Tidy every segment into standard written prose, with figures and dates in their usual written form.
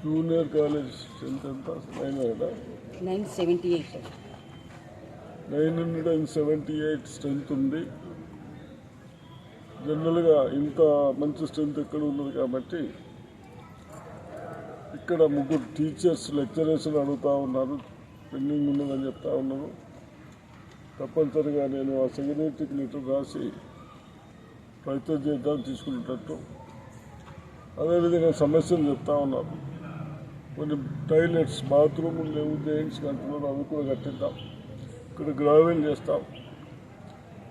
Junior college strength ఎంత? 978 strength ఉంది. జనరల్గా ఇంత మంచి స్ట్రెంత్ ఎక్కడ ఉన్నది కాబట్టి ఇక్కడ ముగ్గురు టీచర్స్ లెక్చరర్స్ అడుగుతూ ఉన్నారు, పెండింగ్ ఉన్నదని చెప్తా ఉన్నారు. తప్పనిసరిగా నేను ఆ సెక్రటరీకి లెటర్ రాసి ప్రయత్నం చేద్దాం తీసుకునేటట్టు. అదేవిధంగా సమస్యలు చెప్తా ఉన్నారు. కొన్ని టాయిలెట్స్ బాత్రూములు లేవు, జైంట్స్ కంటున్నారు, అవి కూడా కట్టిద్దాం. ఇక్కడ గ్రావెల్ చేస్తాం,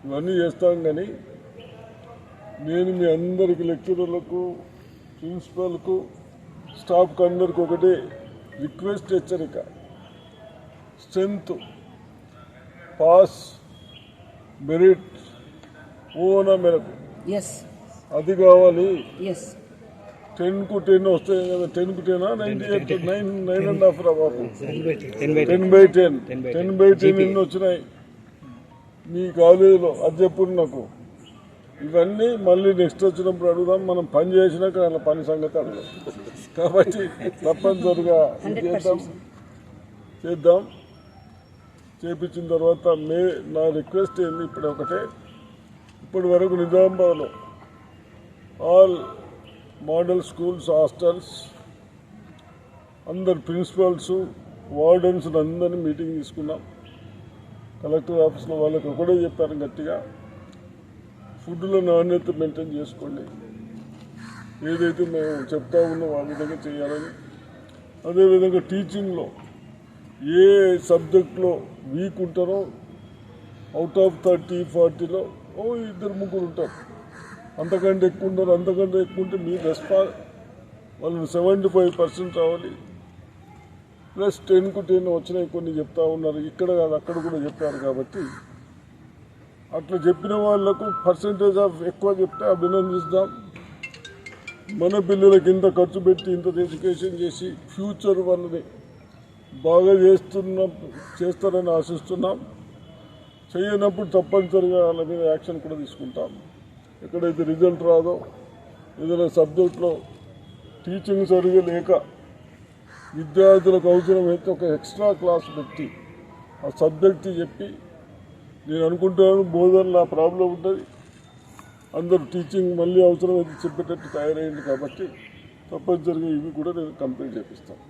ఇవన్నీ చేస్తాం. కానీ నేను మీ అందరికి లెక్చరర్లకు, ప్రిన్సిపల్కు, స్టాఫ్కి అందరికి ఒకటే రిక్వెస్ట్, హెచ్చరిక. స్ట్రెంత్, పాస్, మెరిట్ ఓనా మేరకు అది కావాలి. 10కు 10 వస్తాయి కదా, 10కు 10 9.5 రా బాబు, 10/10 ఎన్ని వచ్చినాయి మీ కాలేజీలో అది చెప్పు నాకు. ఇవన్నీ మళ్ళీ నెక్స్ట్ వచ్చినప్పుడు అడుగుదాం. మనం పని చేసినాక అలా పని సంగతి అడుగుదాం. కాబట్టి తప్పనిసరిగా చేద్దాం. చేపించిన తర్వాత నా రిక్వెస్ట్ ఏంది ఇప్పుడు ఒకటే, ఇప్పటి వరకు నిజామాబాద్లో ఆల్ మోడల్ స్కూల్స్, హాస్టల్స్ అందరు ప్రిన్సిపల్స్, వార్డెన్స్ అందరినీ మీటింగ్ తీసుకున్నాం. కలెక్టర్ ఆఫీస్లో వాళ్ళకి ఒకటే చెప్పాను గట్టిగా, ఫుడ్లో నాణ్యత మెయింటైన్ చేసుకోండి, ఏదైతే మేము చెప్తా ఉన్నామో ఆ విధంగా చేయాలని. అదేవిధంగా టీచింగ్లో ఏ సబ్జెక్ట్లో వీక్ ఉంటారో అవుట్ ఆఫ్ 30-40లో 2-3 ఉంటారు, అంతకంటే ఎక్కువ ఉంటారు. అంతకంటే ఎక్కువ ఉంటే మీ వాళ్ళని 75% రావాలి. ప్లస్ 10కు 10 వచ్చినాయి కొన్ని చెప్తా ఉన్నారు. ఇక్కడ కాదు అక్కడ కూడా చెప్పారు. కాబట్టి అట్లా చెప్పిన వాళ్లకు పర్సంటేజ్ ఆఫ్ ఎక్కువ చెప్తే అభినందిస్తాం. మన పిల్లలకి ఇంత ఖర్చు పెట్టి ఇంత ఎడ్యుకేషన్ చేసి ఫ్యూచర్ వాళ్ళని బాగా చేస్తారని ఆశిస్తున్నాం. చేయనప్పుడు తప్పనిసరిగా వాళ్ళ మీద యాక్షన్ కూడా తీసుకుంటాం. ఎక్కడైతే రిజల్ట్ రాదో, ఏదైనా సబ్జెక్ట్లో టీచింగ్ సరిగా లేక విద్యార్థులకు అవసరమైతే ఒక ఎక్స్ట్రా క్లాస్ పెట్టి ఆ సబ్జెక్ట్ చెప్పి, నేను అనుకుంటున్నాను బోధనలో ప్రాబ్లం ఉంటుంది, అందరూ టీచింగ్ మళ్ళీ అవసరమైతే చెప్పేటట్టు తయారైంది. కాబట్టి తప్పనిసరిగా ఇవి కూడా నేను కంప్లీట్ చేపిస్తాను.